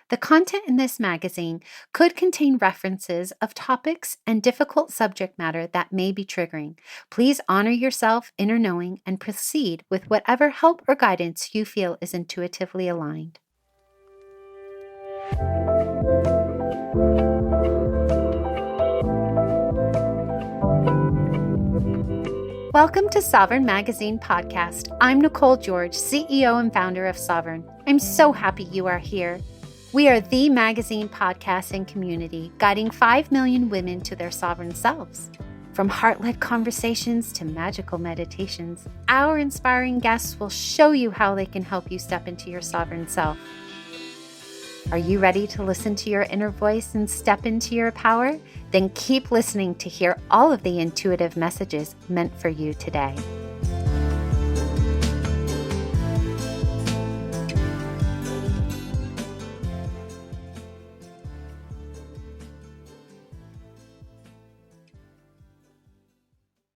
The content in this magazine could contain references of topics and difficult subject matter that may be triggering. Please honor yourself, inner knowing, and proceed with whatever help or guidance you feel is intuitively aligned. Welcome to Sovereign Magazine Podcast. I'm Nicole George, CEO and founder of Sovereign. I'm so happy you are here. We are the magazine, podcast, and community guiding 5 million women to their sovereign selves. From heart-led conversations to magical meditations, our inspiring guests will show you how they can help you step into your sovereign self. Are you ready to listen to your inner voice and step into your power? Then keep listening to hear all of the intuitive messages meant for you today.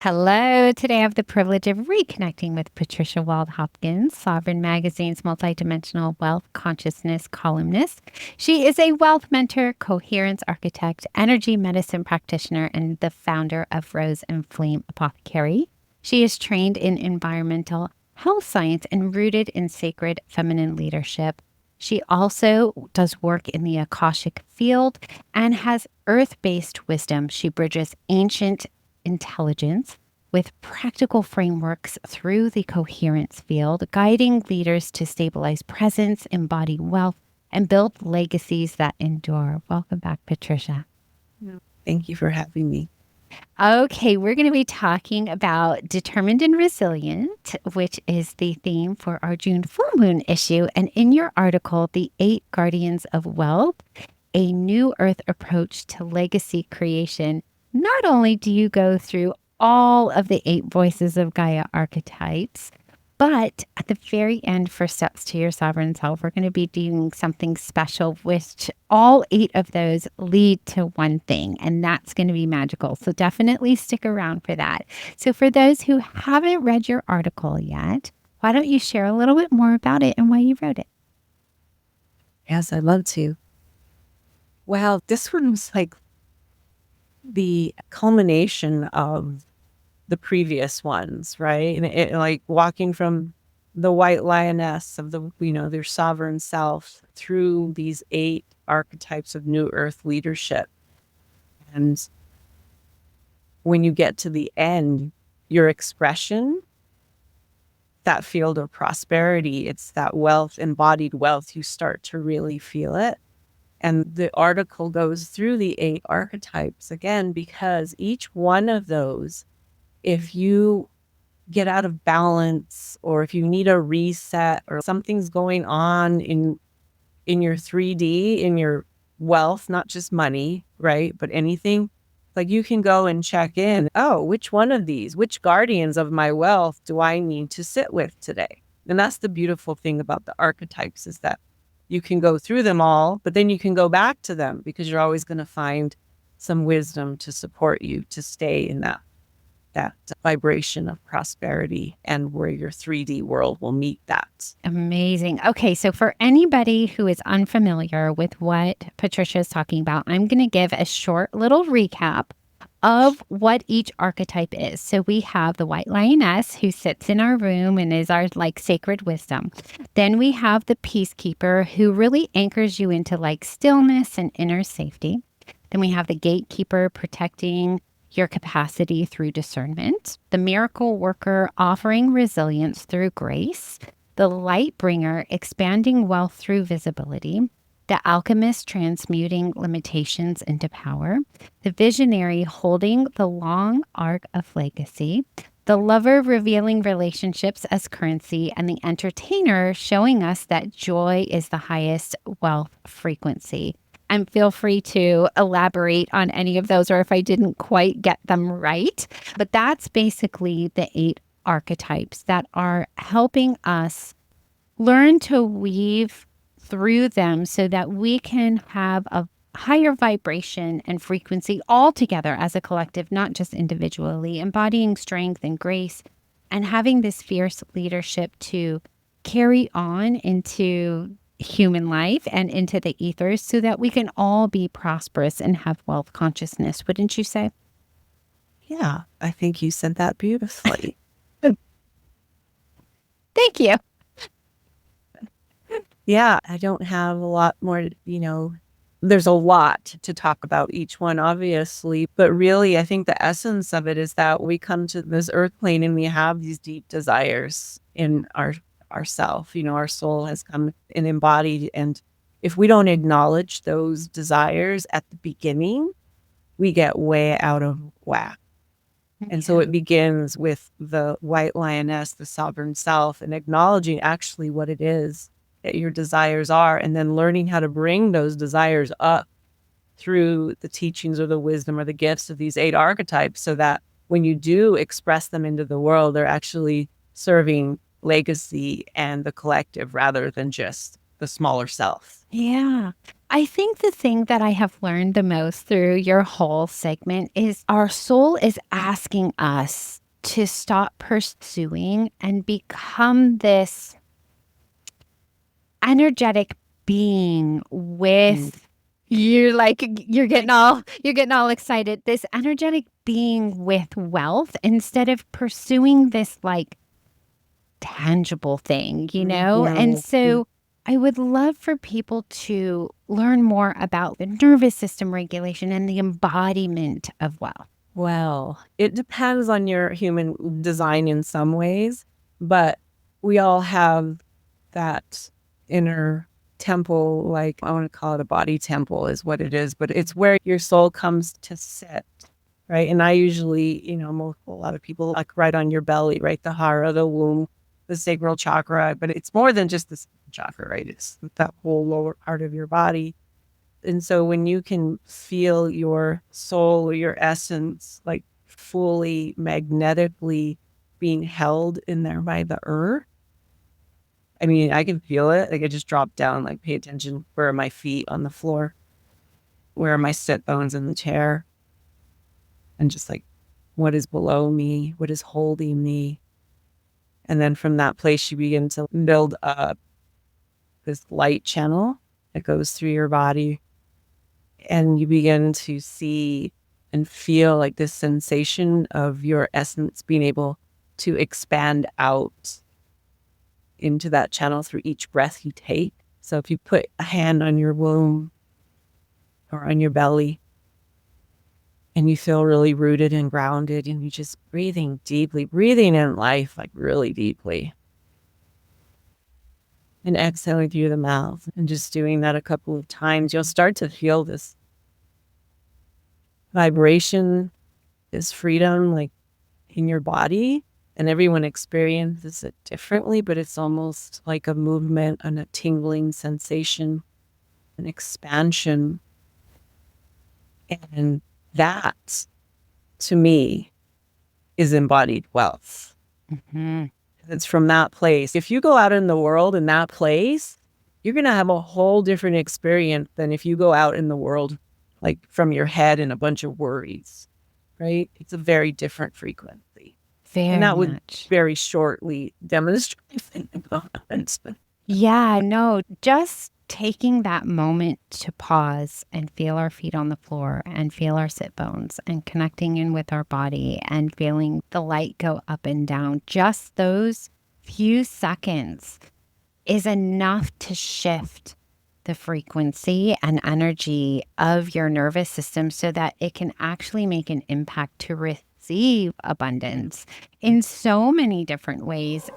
Hello. Today I have the privilege of reconnecting with Patricia Wald Hopkins, Sovereign Magazine's multidimensional wealth consciousness columnist. She is a wealth mentor, coherence architect, energy medicine practitioner, and the founder of Rose and Flame Apothecary. She is trained in environmental health science and rooted in sacred feminine leadership. She also does work in the Akashic field and has earth-based wisdom. She bridges ancient intelligence with practical frameworks through the coherence field, guiding leaders to stabilize presence, embody wealth, and build legacies that endure. Welcome back, Patricia. Thank you for having me. Okay, we're going to be talking about Determined and Resilient, which is the theme for our June full moon issue. And in your article, The 8 Guardians of Wealth, a new earth approach to legacy creation, not only do you go through all of the 8 voices of Gaia archetypes, but at the very end for Steps to Your Sovereign Self, we're going to be doing something special, which all 8 of those lead to one thing, and that's going to be magical. So definitely stick around for that. So for those who haven't read your article yet, why don't you share a little bit more about it and why you wrote it? Yes, I'd love to. Wow, this one was like the culmination of the previous ones, right? And it like walking from the White Lioness of their sovereign self through these 8 archetypes of new earth leadership. And when you get to the end, your expression, that field of prosperity, it's that wealth, embodied wealth, you start to really feel it. And the article goes through the 8 archetypes again, because each one of those, if you get out of balance or if you need a reset or something's going on in your 3D, in your wealth, not just money, right? But anything, like you can go and check in. Oh, which one of these, which guardians of my wealth do I need to sit with today? And that's the beautiful thing about the archetypes, is that you can go through them all, but then you can go back to them because you're always going to find some wisdom to support you to stay in that vibration of prosperity and where your 3D world will meet that. Amazing. Okay, so for anybody who is unfamiliar with what Patricia is talking about, I'm going to give a short little recap of what each archetype is. So we have the White Lioness, who sits in our room and is our sacred wisdom. Then we have the Peacekeeper, who really anchors you into stillness and inner safety. Then we have the Gatekeeper, protecting your capacity through discernment. The Miracle Worker, offering resilience through grace. The Light Bringer, expanding wealth through visibility. The Alchemist, transmuting limitations into power. The Visionary, holding the long arc of legacy. The Lover, revealing relationships as currency. And the Entertainer, showing us that joy is the highest wealth frequency. And feel free to elaborate on any of those or if I didn't quite get them right. But that's basically the 8 archetypes that are helping us learn to weave through them so that we can have a higher vibration and frequency all together as a collective, not just individually, embodying strength and grace and having this fierce leadership to carry on into human life and into the ethers so that we can all be prosperous and have wealth consciousness. Wouldn't you say? Yeah, I think you said that beautifully. Thank you. Yeah, I don't have a lot more, there's a lot to talk about each one, obviously. But really, I think the essence of it is that we come to this earth plane and we have these deep desires in ourself. Our soul has come and embodied. And if we don't acknowledge those desires at the beginning, we get way out of whack. And so it begins with the White Lioness, the sovereign self, and acknowledging actually what it is that your desires are, and then learning how to bring those desires up through the teachings or the wisdom or the gifts of these 8 archetypes, so that when you do express them into the world, they're actually serving legacy and the collective rather than just the smaller self. Yeah. I think the thing that I have learned the most through your whole segment is our soul is asking us to stop pursuing and become this energetic being with you're getting all excited, this energetic being with wealth instead of pursuing this like tangible thing, and so I would love for people to learn more about the nervous system regulation and the embodiment of wealth. Well, it depends on your human design in some ways, but we all have that inner temple, like I want to call it a body temple is what it is, but it's where your soul comes to sit, right? And I usually, a lot of people like right on your belly, right? The hara, the womb, the sacral chakra, but it's more than just the sacral chakra, right? It's that whole lower part of your body. And so when you can feel your soul or your essence like fully magnetically being held in there by the earth, I mean, I can feel it. Like I just drop down, like pay attention. Where are my feet on the floor? Where are my sit bones in the chair? And just like, what is below me? What is holding me? And then from that place, you begin to build up this light channel that goes through your body. And you begin to see and feel like this sensation of your essence being able to expand out into that channel through each breath you take. So if you put a hand on your womb or on your belly and you feel really rooted and grounded and you just breathing deeply, breathing in life like really deeply and exhaling through the mouth and just doing that a couple of times, you'll start to feel this vibration, this freedom like in your body. And everyone experiences it differently, but it's almost like a movement and a tingling sensation, an expansion. And that, to me, is embodied wealth. Mm-hmm. It's from that place. If you go out in the world in that place, you're going to have a whole different experience than if you go out in the world like from your head and a bunch of worries, right? It's a very different frequency. And that would very shortly demonstrate. Yeah, no, just taking that moment to pause and feel our feet on the floor and feel our sit bones and connecting in with our body and feeling the light go up and down. Just those few seconds is enough to shift the frequency and energy of your nervous system so that it can actually make an impact to receive abundance in so many different ways.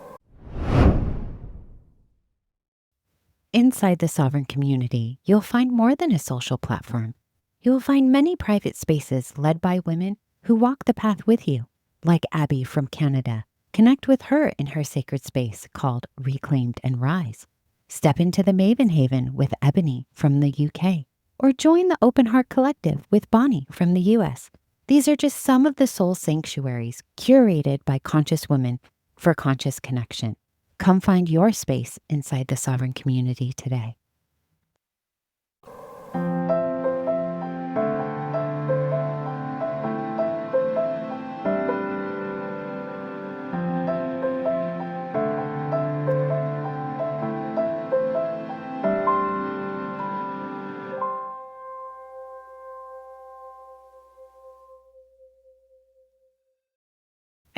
Inside the Sovereign community, you'll find more than a social platform. You will find many private spaces led by women who walk the path with you, like Abby from Canada. Connect with her in her sacred space called Reclaimed and Rise. Step into the Maven Haven with Ebony from the UK, or join the Open Heart Collective with Bonnie from the US. These are just some of the soul sanctuaries curated by conscious women for conscious connection. Come find your space inside the Sovereign community today.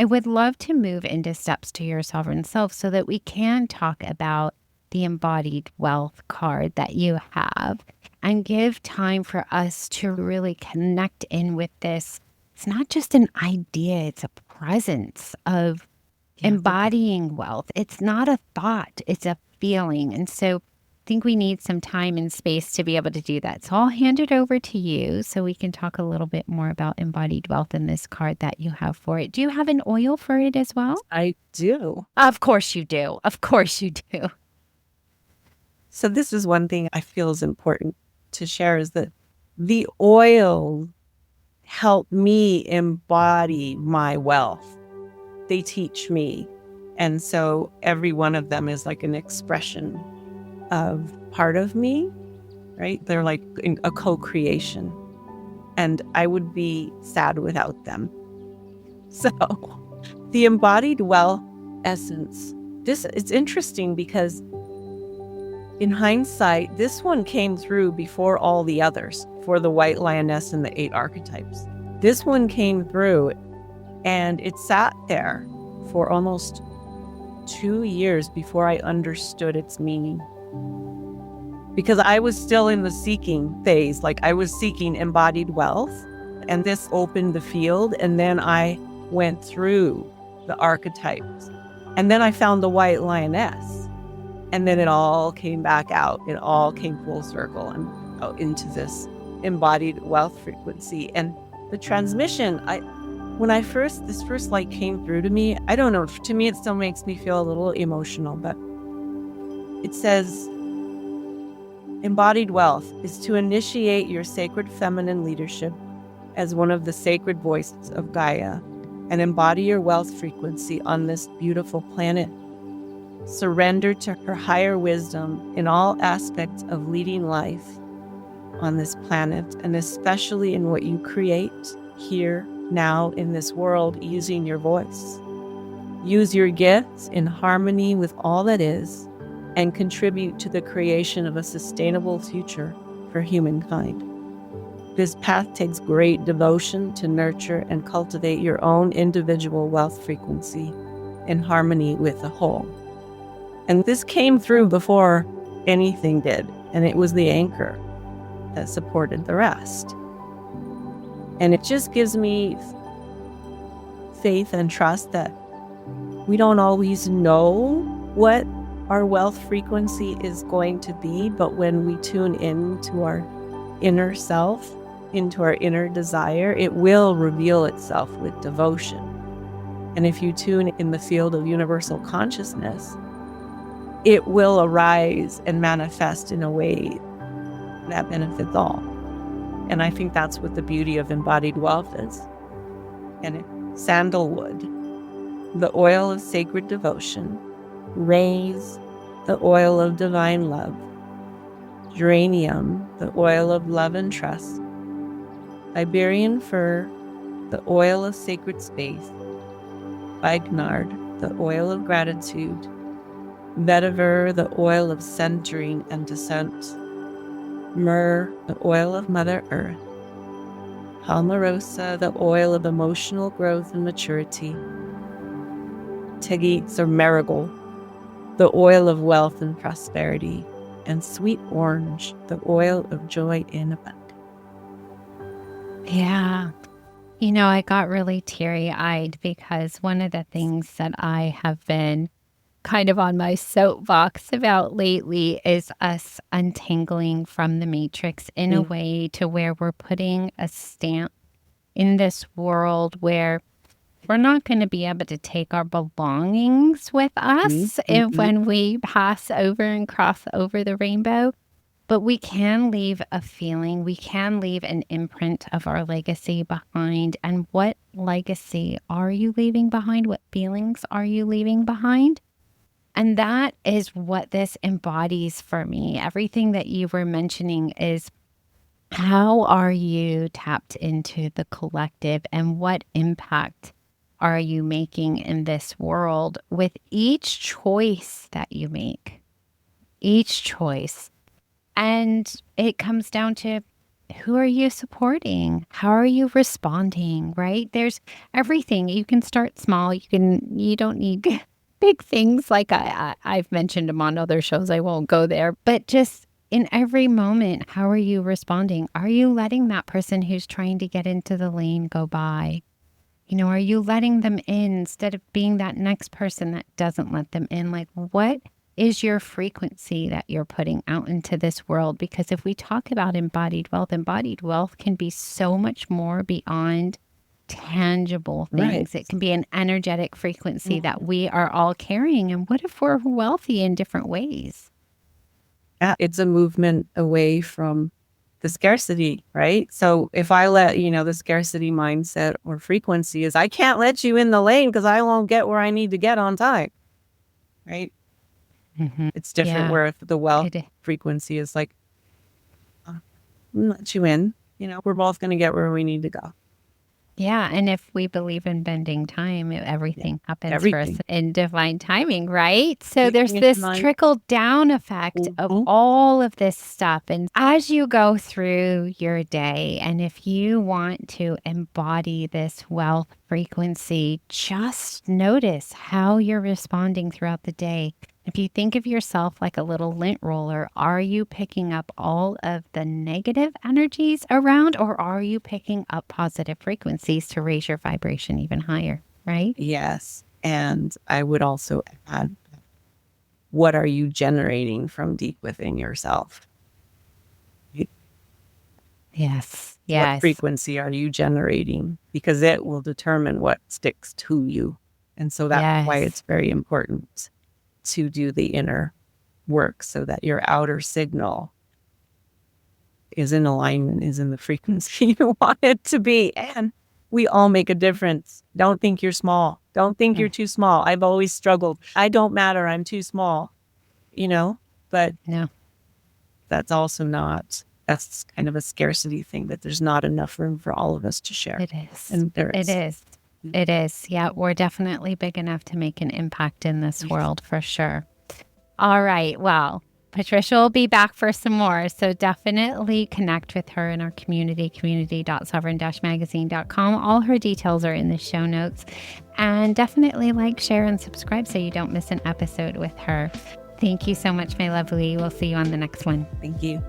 I would love to move into steps to your sovereign self so that we can talk about the embodied wealth card that you have and give time for us to really connect in with this. It's not just an idea, it's a presence of embodying wealth. It's not a thought, it's a feeling. And so I think we need some time and space to be able to do that. So I'll hand it over to you so we can talk a little bit more about embodied wealth in this card that you have for it. Do you have an oil for it as well? I do. Of course you do. Of course you do. So this is one thing I feel is important to share, is that the oil help me embody my wealth. They teach me. And so every one of them is like an expression of part of me, right? They're like a co-creation. And I would be sad without them. So the embodied wealth essence, it's interesting because in hindsight, this one came through before all the others, for the White Lioness and the 8 archetypes. This one came through and it sat there for almost 2 years before I understood its meaning. Because I was still in the seeking phase, like I was seeking embodied wealth, and this opened the field, and then I went through the archetypes, and then I found the White Lioness, and then it all came back out. It all came full circle and out into this embodied wealth frequency. And the transmission, when this first light came through to me, I don't know, to me it still makes me feel a little emotional, but it says, embodied wealth is to initiate your sacred feminine leadership as one of the sacred voices of Gaia and embody your wealth frequency on this beautiful planet. Surrender to her higher wisdom in all aspects of leading life on this planet, and especially in what you create here, now, in this world, using your voice. Use your gifts in harmony with all that is, and contribute to the creation of a sustainable future for humankind. This path takes great devotion to nurture and cultivate your own individual wealth frequency in harmony with the whole. And this came through before anything did, and it was the anchor that supported the rest. And it just gives me faith and trust that we don't always know what our wealth frequency is going to be, but when we tune into our inner self, into our inner desire, it will reveal itself with devotion. And if you tune in the field of universal consciousness, it will arise and manifest in a way that benefits all. And I think that's what the beauty of embodied wealth is. And sandalwood, the oil of sacred devotion; raise, the oil of divine love; geranium, the oil of love and trust; Iberian fir, the oil of sacred space; spikenard, the oil of gratitude; vetiver, the oil of centering and descent; myrrh, the oil of Mother Earth; palmarosa, the oil of emotional growth and maturity; tegites, or marigold, the oil of wealth and prosperity; and sweet orange, the oil of joy in abundance. Yeah. You know, I got really teary-eyed because one of the things that I have been kind of on my soapbox about lately is us untangling from the matrix in a way to where we're putting a stamp in this world where we're not going to be able to take our belongings with us when we pass over and cross over the rainbow, but we can leave a feeling, we can leave an imprint of our legacy behind. And what legacy are you leaving behind? What feelings are you leaving behind? And that is what this embodies for me. Everything that you were mentioning is, how are you tapped into the collective, and what impact are you making in this world with each choice that you make? Each choice. And it comes down to who are you supporting? How are you responding, right? There's everything. You can start small. You don't need big things like I've mentioned them on other shows. I won't go there, but just in every moment, how are you responding? Are you letting that person who's trying to get into the lane go by? Are you letting them in instead of being that next person that doesn't let them in? Like, what is your frequency that you're putting out into this world? Because if we talk about embodied wealth can be so much more beyond tangible things. Right. It can be an energetic frequency that we are all carrying. And what if we're wealthy in different ways? Yeah, it's a movement away from the scarcity, right? So if I let, the scarcity mindset or frequency is, I can't let you in the lane because I won't get where I need to get on time, right? It's different where if the wealth frequency is like, I'll let you in, we're both going to get where we need to go. Yeah. And if we believe in bending time, everything happens for us in divine timing, right? So there's this trickle down effect of all of this stuff. And as you go through your day, and if you want to embody this wealth frequency, just notice how you're responding throughout the day. If you think of yourself like a little lint roller, are you picking up all of the negative energies around, or are you picking up positive frequencies to raise your vibration even higher, right? Yes. And I would also add, what are you generating from deep within yourself? Yes. What frequency are you generating? Because it will determine what sticks to you. And so that's why it's very important to do the inner work so that your outer signal is in alignment, is in the frequency you want it to be. And we all make a difference. Don't think you're small. Don't think you're too small. I've always struggled. I don't matter. I'm too small, but no, that's also not, that's kind of a scarcity thing, that there's not enough room for all of us to share. It is. And there is. It is. It is. Yeah, we're definitely big enough to make an impact in this world for sure. All right. Well, Patricia will be back for some more. So definitely connect with her in our community.sovereign-magazine.com. All her details are in the show notes. And definitely like, share, and subscribe so you don't miss an episode with her. Thank you so much, my lovely. We'll see you on the next one. Thank you.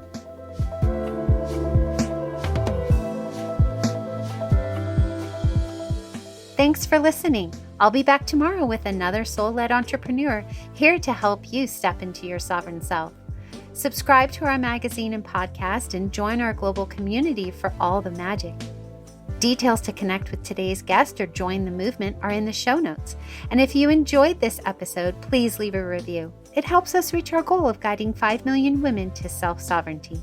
Thanks for listening. I'll be back tomorrow with another soul-led entrepreneur here to help you step into your sovereign self. Subscribe to our magazine and podcast and join our global community for all the magic. Details to connect with today's guest or join the movement are in the show notes. And if you enjoyed this episode, please leave a review. It helps us reach our goal of guiding 5 million women to self-sovereignty.